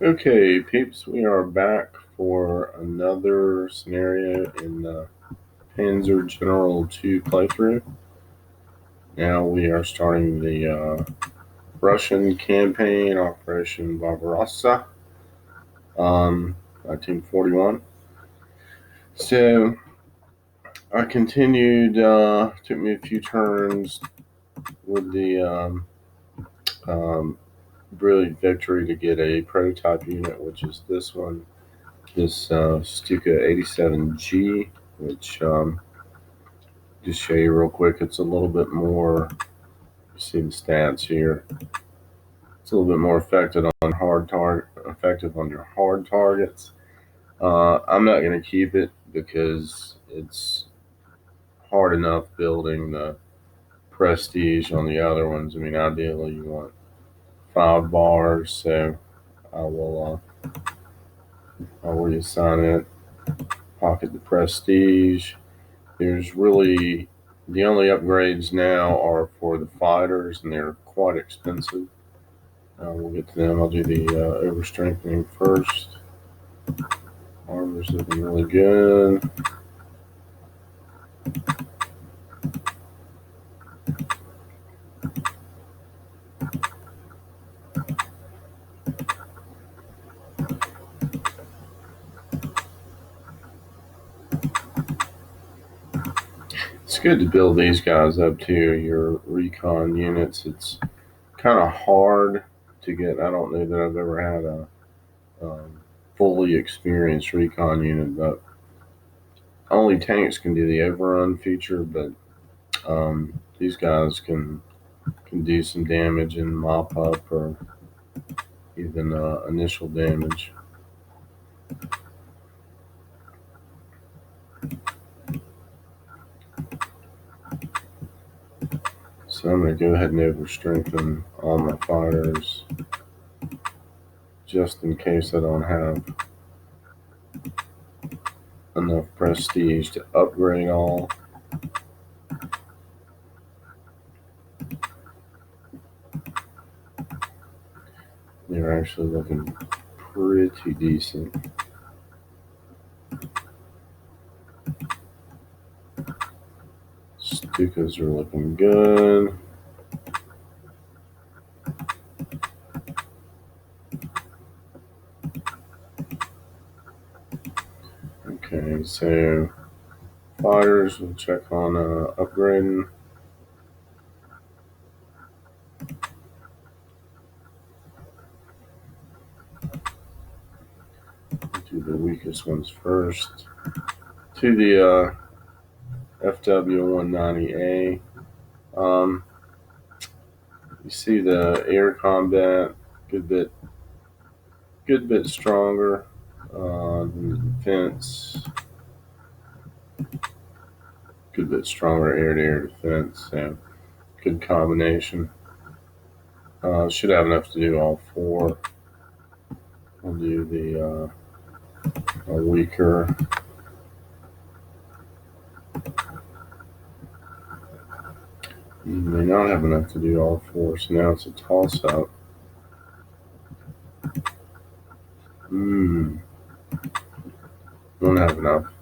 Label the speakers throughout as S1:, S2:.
S1: Okay, peeps, we are back for another scenario in the Panzer General 2 playthrough. Now we are starting the Russian campaign, Operation Barbarossa, 1941. So I continued, took me a few turns with the brilliant victory to get a prototype unit, which is this one, this Stuka 87G, which just show you real quick. It's a little bit more. You see the stats here. It's a little bit more effective on effective on your hard targets. I'm not going to keep it because it's hard enough building the prestige on the other ones. I mean, ideally you want 5 bars, so I will I'll reassign it. Pocket the prestige. There's really the only upgrades now are for the fighters, and they're quite expensive. We'll get to them. I'll do the overstrengthening first. Armor's looking really good. It's good to build these guys up too, your recon units. It's kind of hard to get. I don't know that I've ever had a fully experienced recon unit, but only tanks can do the overrun feature. But these guys can do some damage and mop up or even initial damage. So I'm going to go ahead and overstrengthen all my fighters just in case I don't have enough prestige to upgrade all. They're actually looking pretty decent. Stukas are looking good. Okay, so fighters, we'll check on upgrading. Do the weakest ones first. To the FW-190A. You see the air combat, good bit stronger than the defense. Good bit stronger air-to-air defense. So good combination. Should have enough to do all 4. We'll do the weaker. You may not have enough to do all 4, so now it's a toss-up. Don't have enough.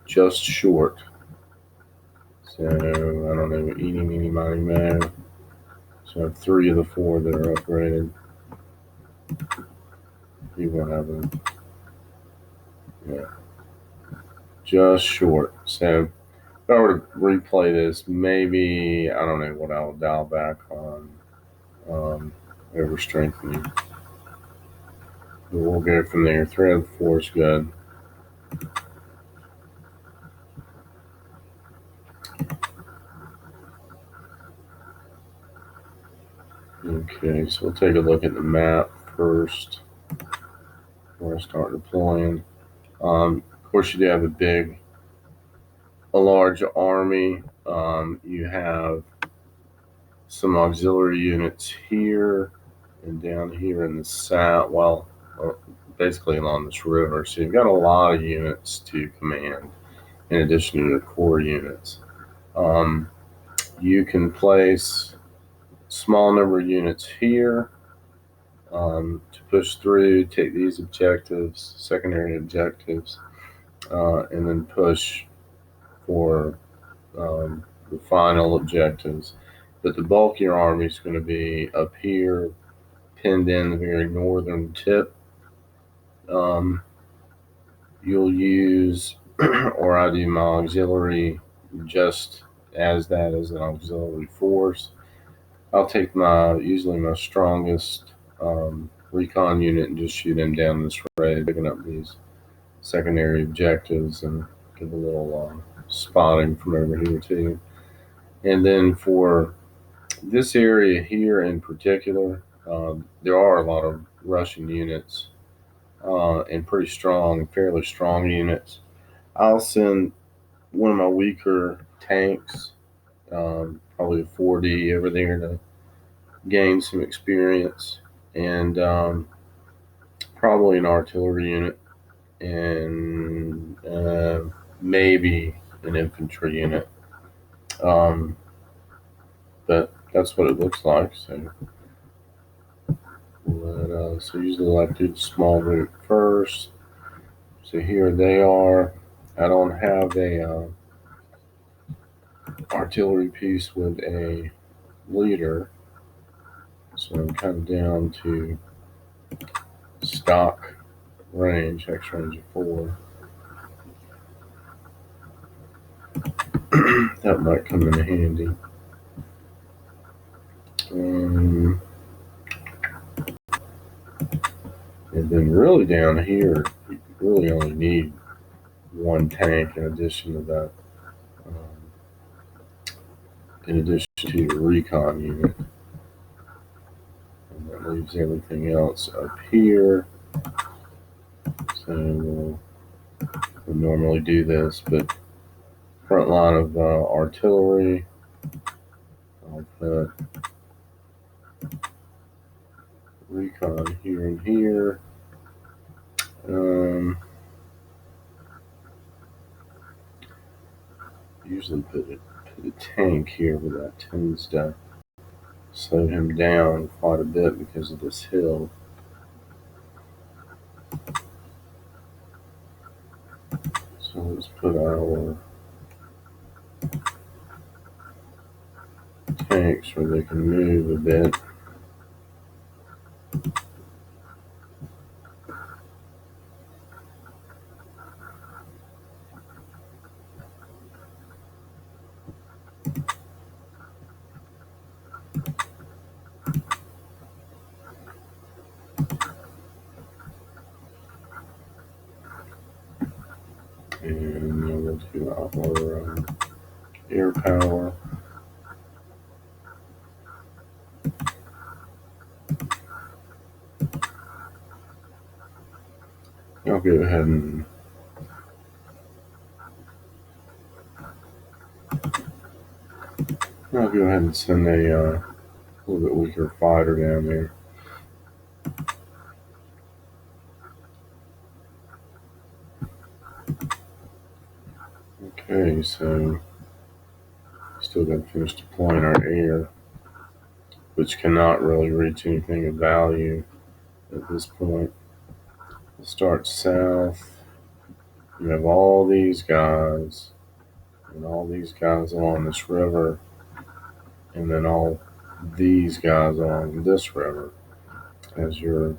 S1: Just short. So, I don't know, eeny, meeny, miny, mo. So I have 3 of the 4 that are upgraded. You won't have enough. Yeah. Just short. So, if I were to replay this, maybe, I don't know what I'll dial back on overstrengthening. But we'll go from there. 3 out of 4 is good. Okay, so we'll take a look at the map first before I start deploying. Of course, you do have a large army. You have some auxiliary units here and down here in the south. Well, basically along this river. So you've got a lot of units to command in addition to your core units. You can place small number of units here to push through, take these objectives, secondary objectives, and then push for the final objectives. But the bulk of your army is going to be up here, pinned in the very northern tip. You'll use, or I do my auxiliary just as that as an auxiliary force. I'll take usually my strongest recon unit and just shoot him down this road, picking up these secondary objectives and give a little spotting from over here too. And then for this area here in particular, there are a lot of Russian units and pretty strong, fairly strong units. I'll send one of my weaker tanks, probably a 4D over there to gain some experience, and probably an artillery unit, and maybe an infantry unit. But that's what it looks like. So usually I like to do the small route first. So here they are. I don't have a artillery piece with a leader, so I'm kind of down to stock range, X range of 4. That might come in handy. And then really down here, you really only need one tank in addition to that, in addition to your recon unit. And that leaves everything else up here. So we'll normally do this, but front line of artillery, I'll put recon here and here. Usually put a tank here, but that tends to slow him down quite a bit because of this hill. So let's put our tanks where they can move a bit. And then we'll do our air power. I'll go ahead and send a little bit weaker fighter down there. Okay, so still got to finish deploying our air, which cannot really reach anything of value at this point. We'll start south. You have all these guys, and all these guys along this river, and then all these guys along this river as your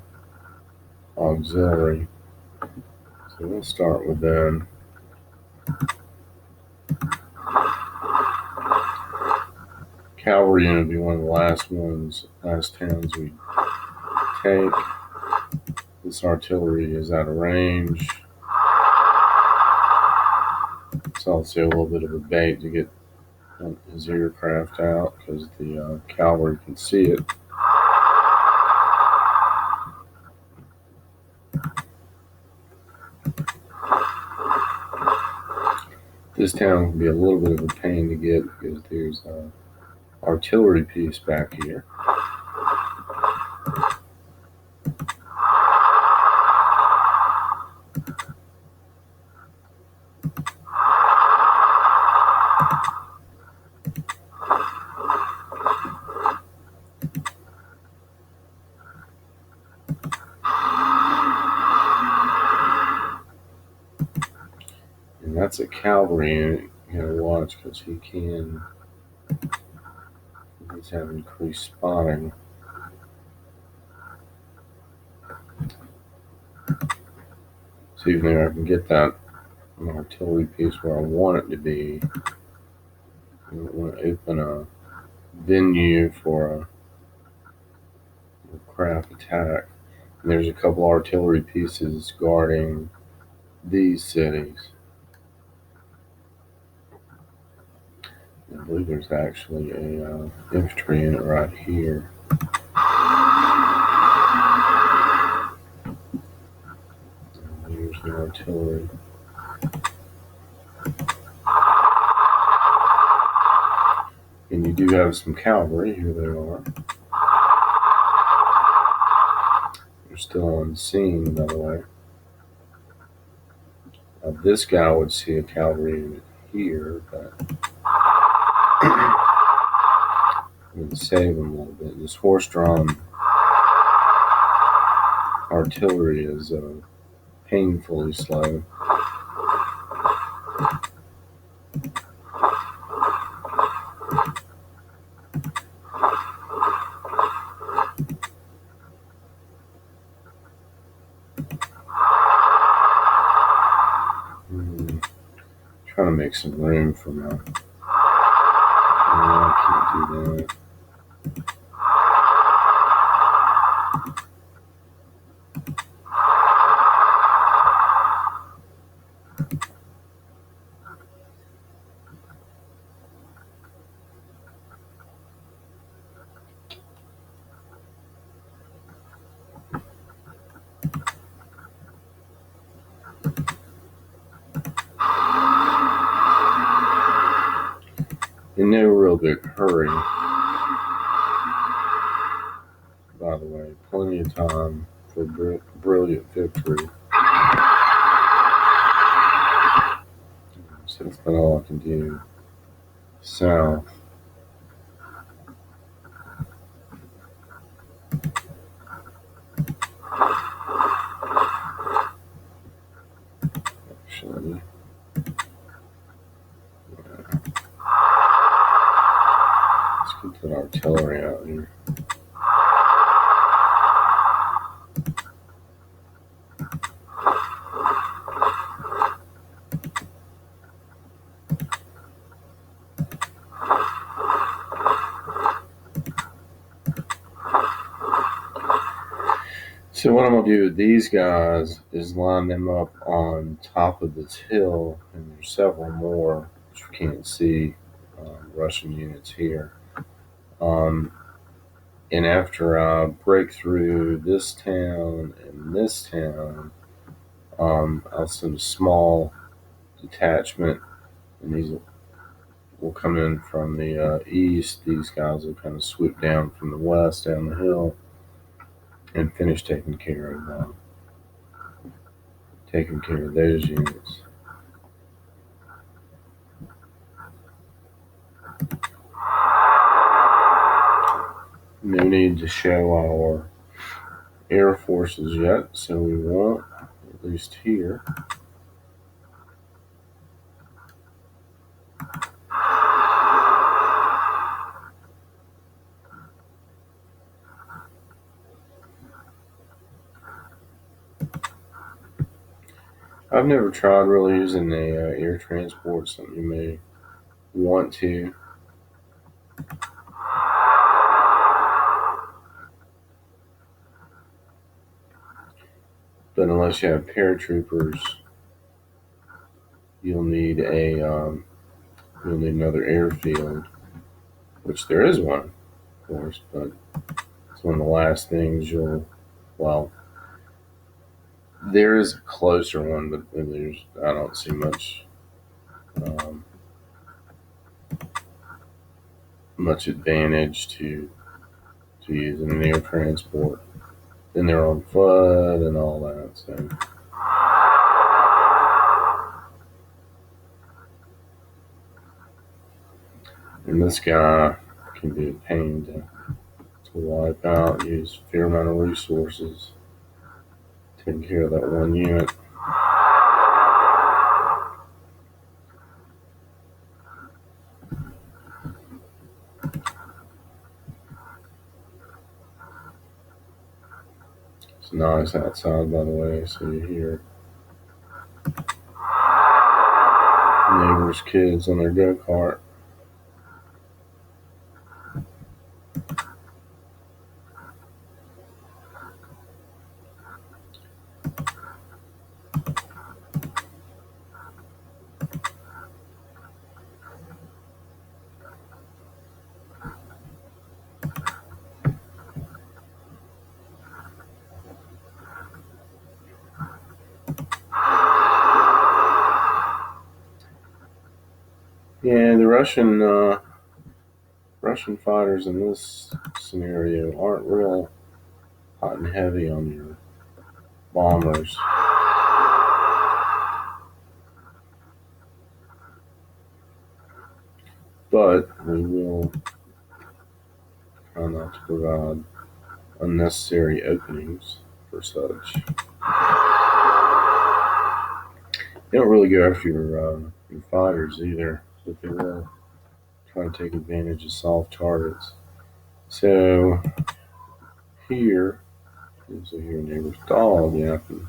S1: auxiliary. So we'll start with them. Cavalry unit will be one of the last towns we take. This artillery is out of range. It's also a little bit of a bait to get his aircraft out because the cavalry can see it. This town can be a little bit of a pain to get because there's an artillery piece back here. that's a cavalry unit. You gotta watch because he's having increased spotting. So even though I can get that artillery piece where I want it to be, I don't want to open a venue for a craft attack. And there's a couple artillery pieces guarding these cities. I believe there's actually a infantry unit right here. And here's the artillery. And you do have some cavalry. Here they are. They're still on scene, by the way. This guy would see a cavalry unit here, but I'm going to save him a little bit. This horse-drawn artillery is painfully slow. Trying to make some room for my. I can't do that. In no real big hurry, by the way. Plenty of time for brilliant victory. So that's about all I can do. South. Actually. Let's get that artillery out here. So what I'm going to do with these guys is line them up on top of this hill, and there's several more that you can't see, Russian units here. And after I break through this town and this town, I'll send a small detachment, and these will come in from the east. These guys will kind of swoop down from the west down the hill and finish taking care of those units. No need to show our air forces yet, so we won't, at least here. I've never tried really using the air transport, something you may want to. But unless you have paratroopers, you'll need another airfield, which there is one, of course, but it's one of the last things there is a closer one, but I don't see much advantage to using an air transport. Then they're on foot and all that. So, and this guy can be a pain to wipe out. Use a fair amount of resources taking care of that one unit. It's nice outside, by the way, so you hear neighbors' kids on their go-kart. Yeah, the Russian fighters in this scenario aren't real hot and heavy on your bombers. But we will try not to provide unnecessary openings for such. They don't really go after your fighters either, but they will try to take advantage of soft targets. So here, you see your neighbor's dog yapping.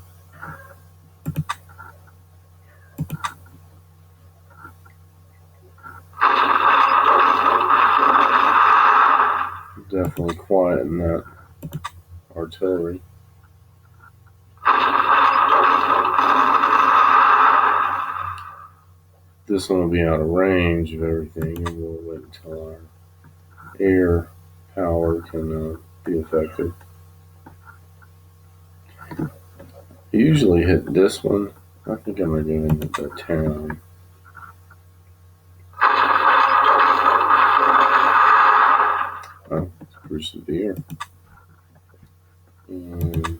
S1: Definitely quieten that artillery. This one will be out of range of everything, and we'll wait until our air power can be effective. I usually hit this one. I think I'm going to go into the town. Oh, it's pretty severe. And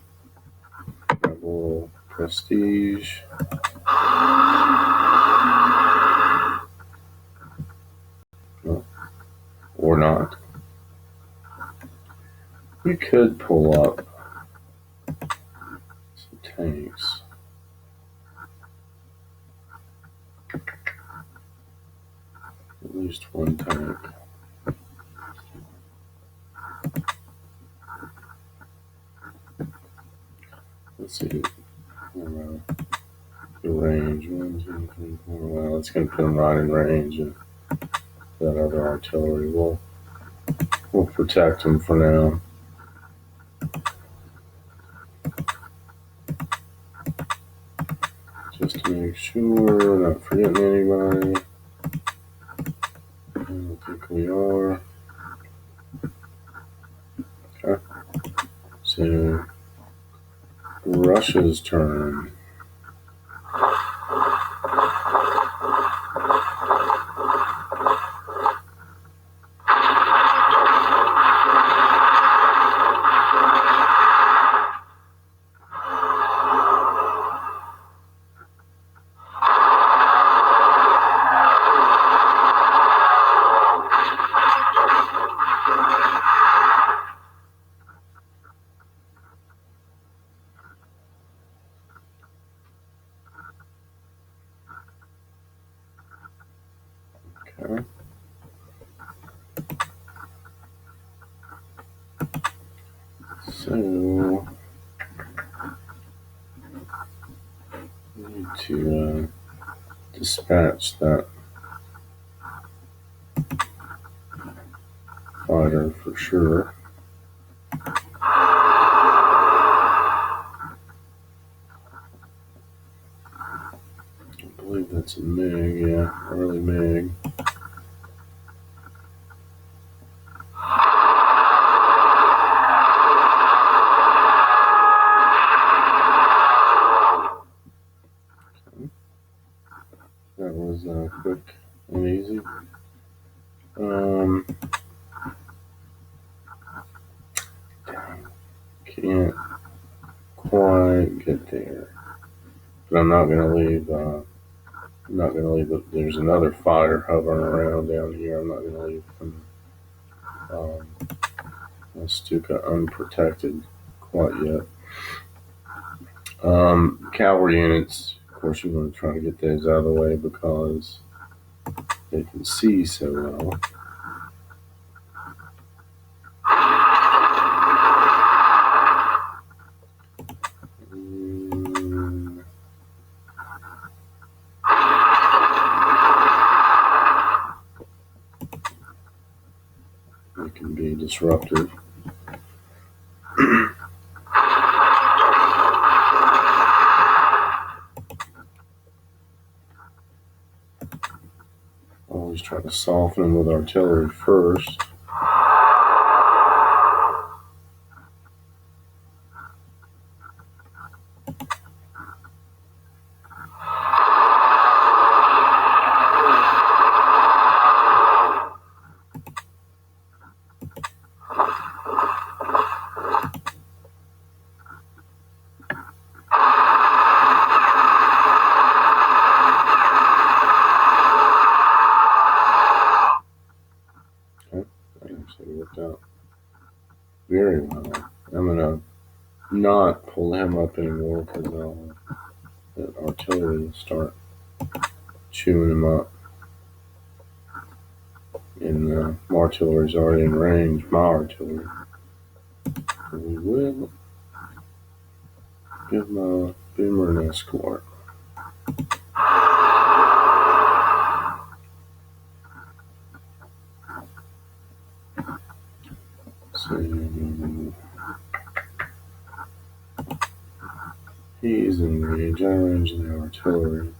S1: got a little prestige. Oh, or not. We could pull up some tanks. At least one tank. Let's see. The range. Well, it's going to put them right in range. And that other artillery will protect them for now. Just to make sure we're not forgetting anybody. I don't think we are. Okay. So Russia's turn. Okay. So we need to dispatch that fighter for sure. I believe that's a MiG, yeah, early MiG. That was quick and easy. Can't quite get there, but I'm not gonna leave. I'm not gonna leave. There's another fighter hovering around down here. I'm not gonna leave Stuka unprotected quite yet. Cavalry units, of course, you want to try to get those out of the way because they can see so well. be disruptive. Always try to soften them with artillery first. Actually worked out very well. I'm gonna not pull him up anymore because that artillery will start chewing him up. And my artillery's already in range. My artillery. We will give my boomer an escort. So he's in range. I range the artillery.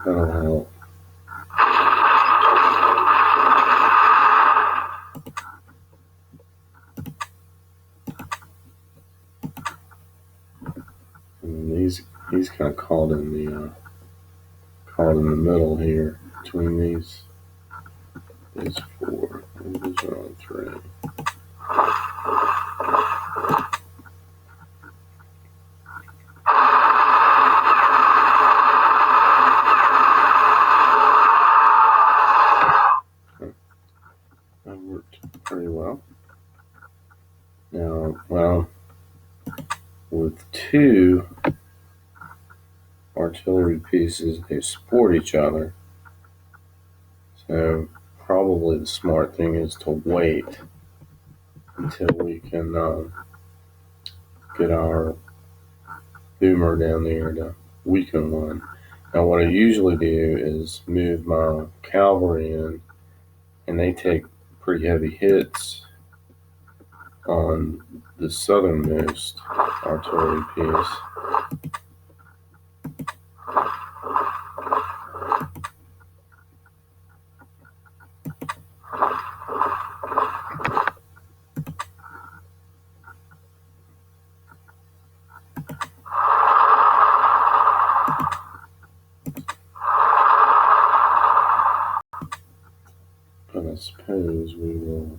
S1: That'll help. And he's kind of caught in the middle here between these four. These are on 3. That worked pretty well. Now, well, with 2 artillery pieces, they support each other. So probably the smart thing is to wait until we can get our boomer down there to weaken one. Now what I usually do is move my cavalry in, and they take pretty heavy hits on the southernmost artillery piece. But I suppose we will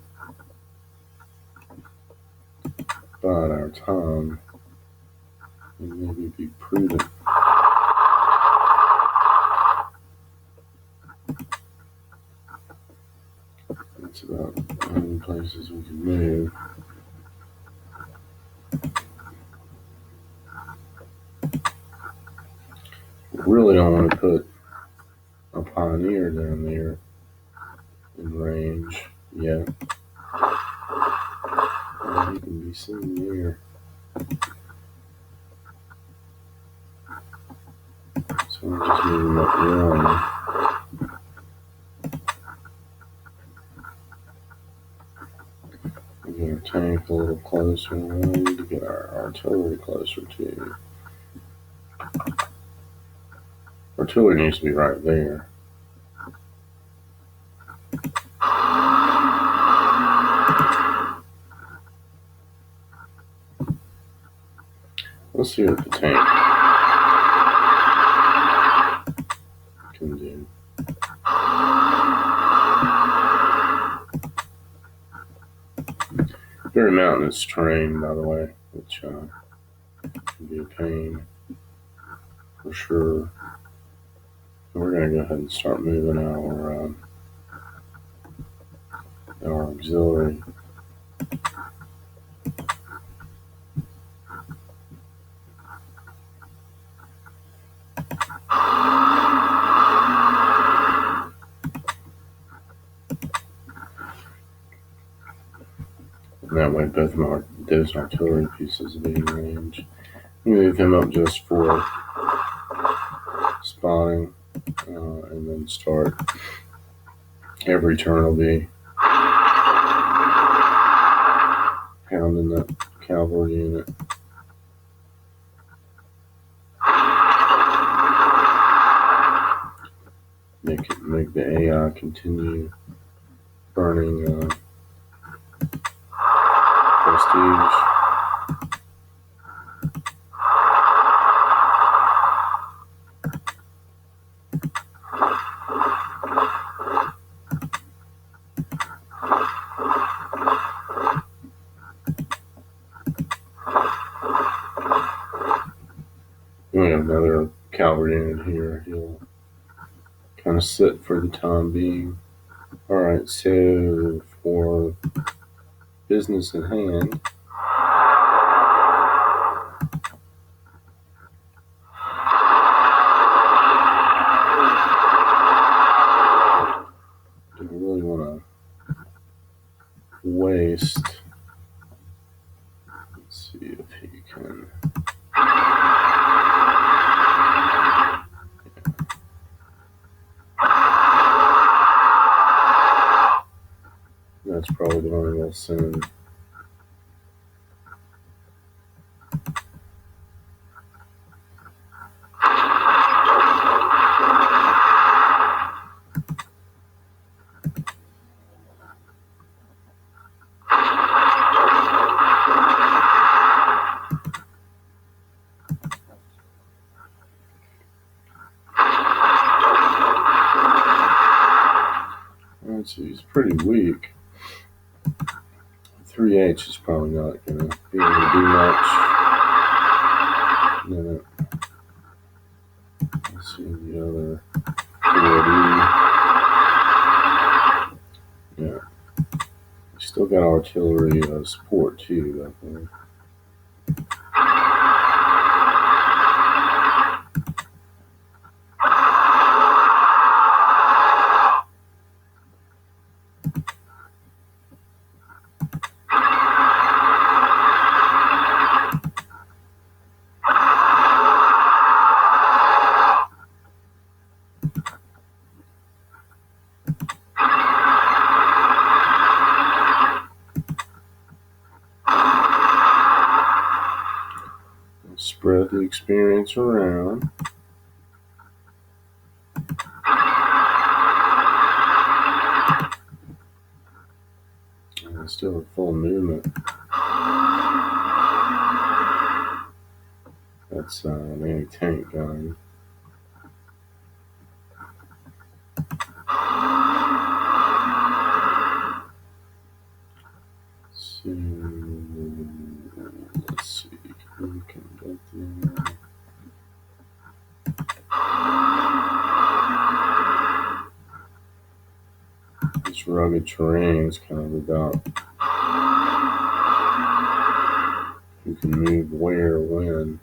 S1: bide our time and maybe be prudent. That's about the only places we can move. We really don't want to put a pioneer down there in range yet. Well, he can be seen there. So we'll just move him up 1. We get our tank a little closer. We need to get our artillery closer too. Artillery needs to be right there. Let's see what the tank can do. Very mountainous terrain, by the way, which can be a pain for sure. We're going to go ahead and start moving our auxiliary. And that way both those artillery pieces will be in range. Move him up just for spotting, and then start. Every turn will be pounding that cavalry unit. Make the AI continue burning prestige. We have another cavalry unit here. He'll kind of sit for the time being. Alright, so for business at hand, do we really want to waste? Let's see if he can. That's probably the one we'll send. Let's see, he's pretty weak. 3H is probably not going to be able to do much. No. Let's see the other 4D. Yeah. We still got artillery support too, I think. Spread the experience around. And still at full movement. That's an anti-tank gun. So, let's see. We can get there. This rugged terrain is kind of about who can move where, when.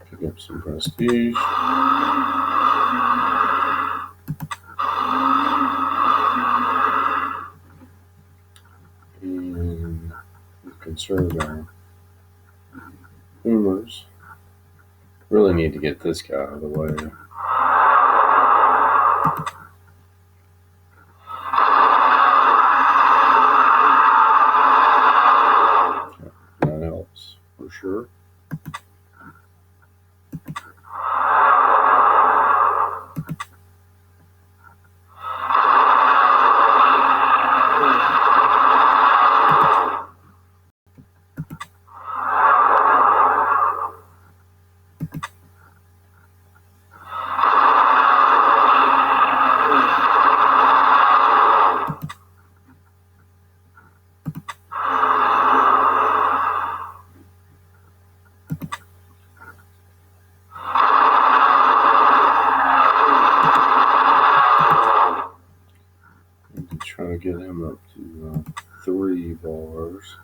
S1: Pick up some prestige. And we conserve our boomers. Really need to get this guy out of the way. That helps for sure. Try to get him up to 3 bars.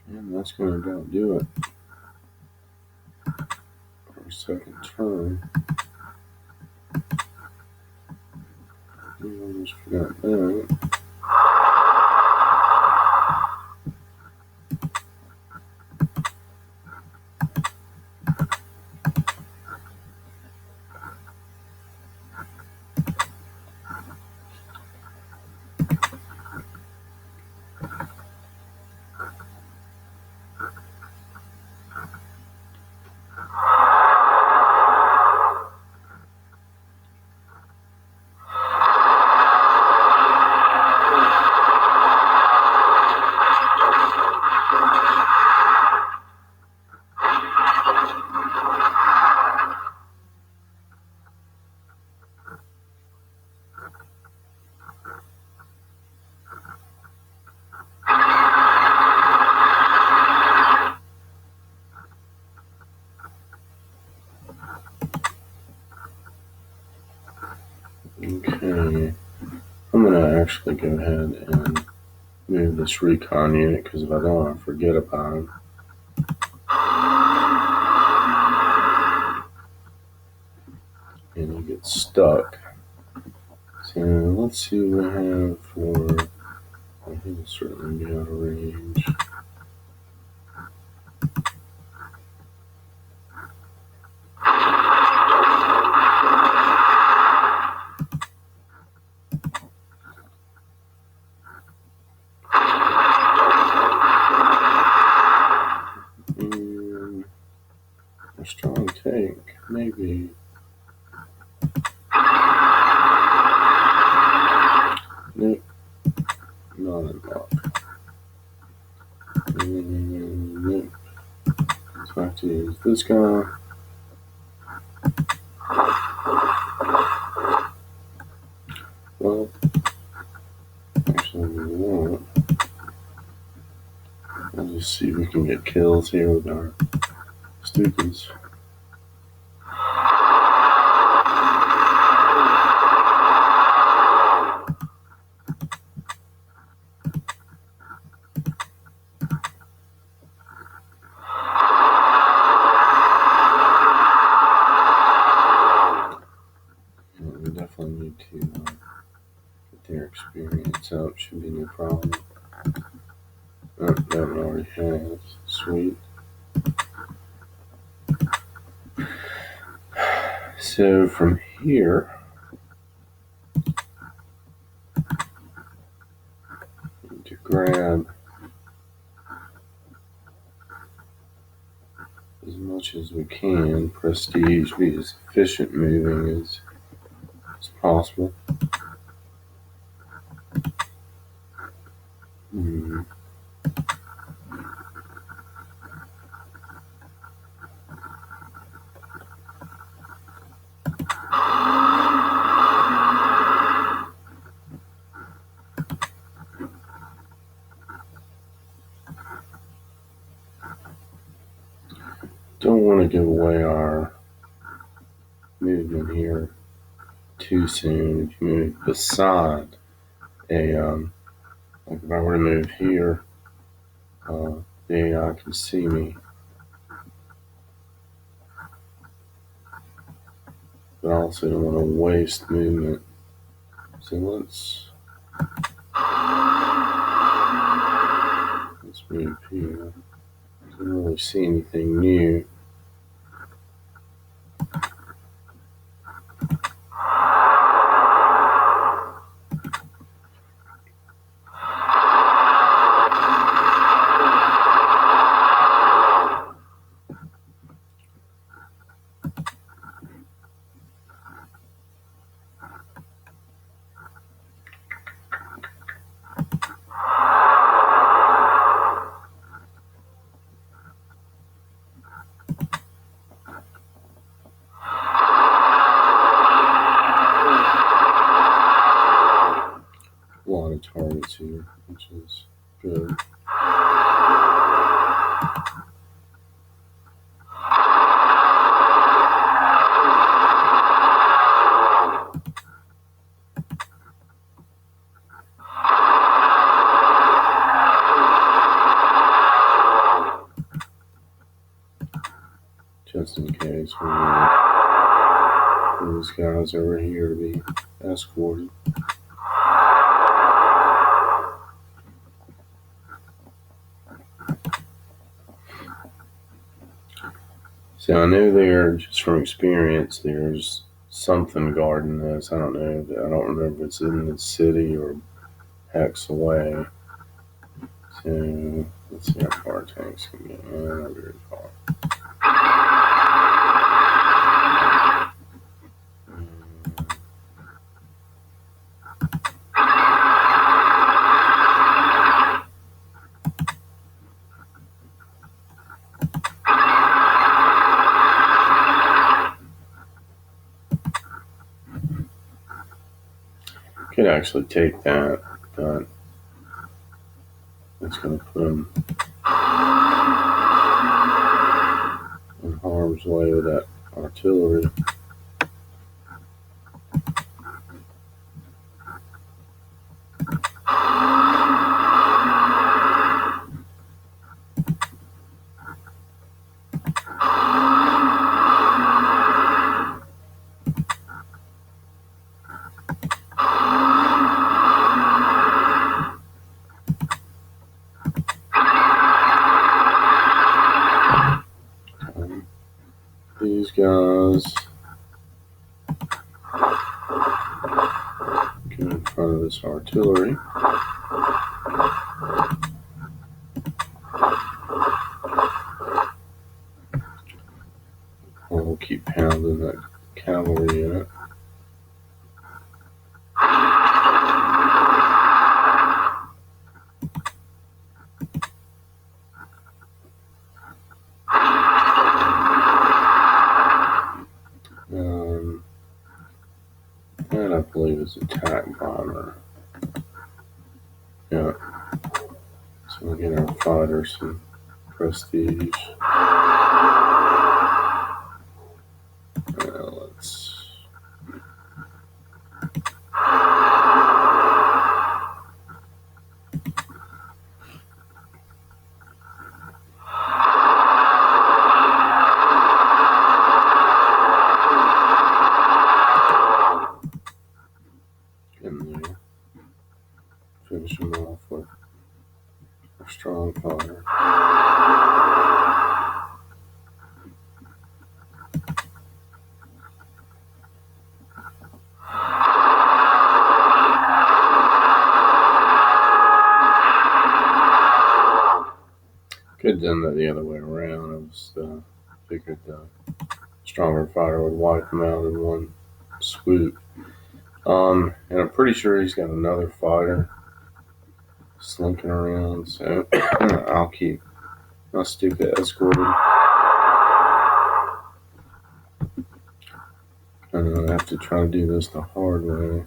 S1: And that's going to about do it. turn. I almost forgot that. Okay, I'm gonna actually go ahead and move this recon unit because if I don't, I forget about him. And he gets stuck. So let's see what we have for. I think it'll certainly be out of range. And a strong tank, maybe. Nope, not enough. And nope. So I have to use this guy. Well, actually, we won't. I'll just see if we can get kills here with our Stukas. We definitely need to get their experience up. Should be no problem. Oh, that one already has. Sweet. So from here, to grab as much as we can, prestige, be as efficient moving as possible. Don't want to give away our movement here too soon. If you move beside a, like if I were to move here, the AI can see me. But I also don't want to waste movement. So let's move here. I don't really see anything new. A lot of targets here, which is good. Just in case we these guys over here to be escorted. So I know there, just from experience, there's something guarding this. I don't know. I don't remember if it's in the city or hex away. So let's see how far tanks can get. Not very far. Could actually take that, but it's going to put them in harm's way with that artillery. These guys get in front of this artillery. We'll keep pounding that cavalry unit. That I believe is attack bomber. Yeah. So we'll get our fighters some prestige. Let's. Finish them off with a strong fire. Could have done that the other way around. I was figured the stronger fighter would wipe them out in one swoop. And I'm pretty sure he's got another fighter slinking around, so I'll keep my Stuka escorted. I have to try to do this the hard way.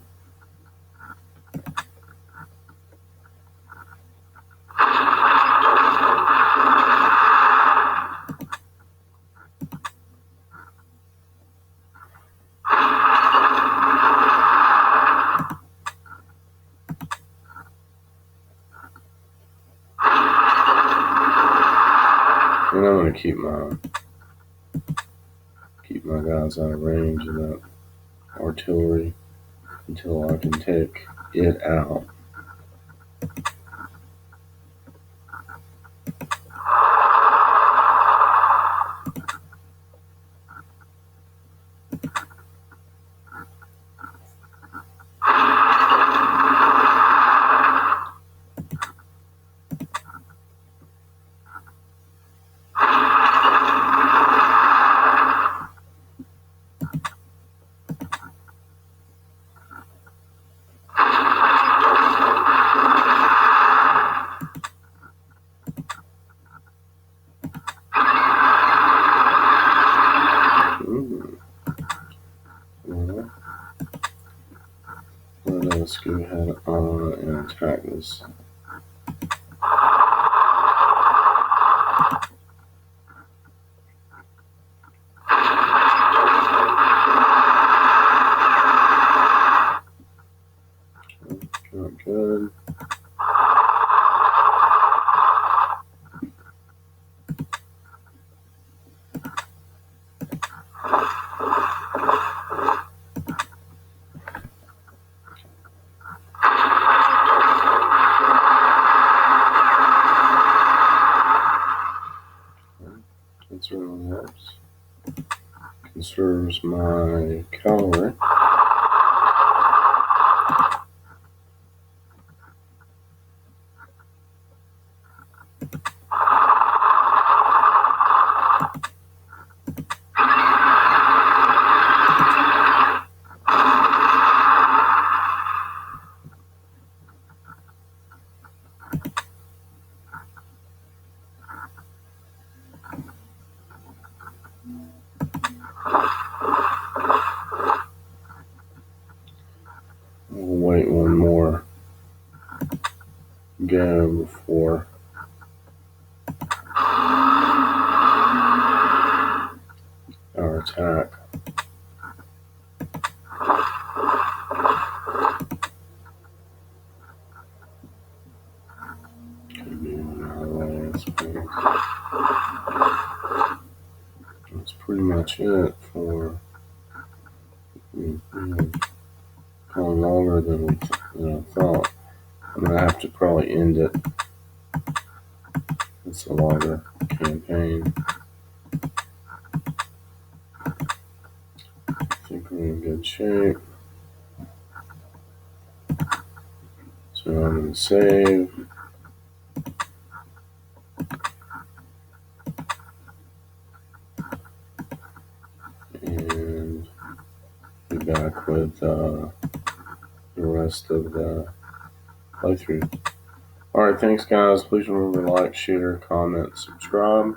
S1: And I'm going to keep my guys out of range of that artillery until I can take it out. Well, let's go ahead and attack this. Not good. serves my cavalry. We'll wait one more go before our attack. Could be on our way, I suppose. That's pretty much it for going longer than I thought. I'm gonna have to probably end it. It's a longer campaign. I think we're in good shape. So I'm gonna save. And be back with the rest of the playthrough. Alright, thanks guys. Please remember to like, share, comment, subscribe.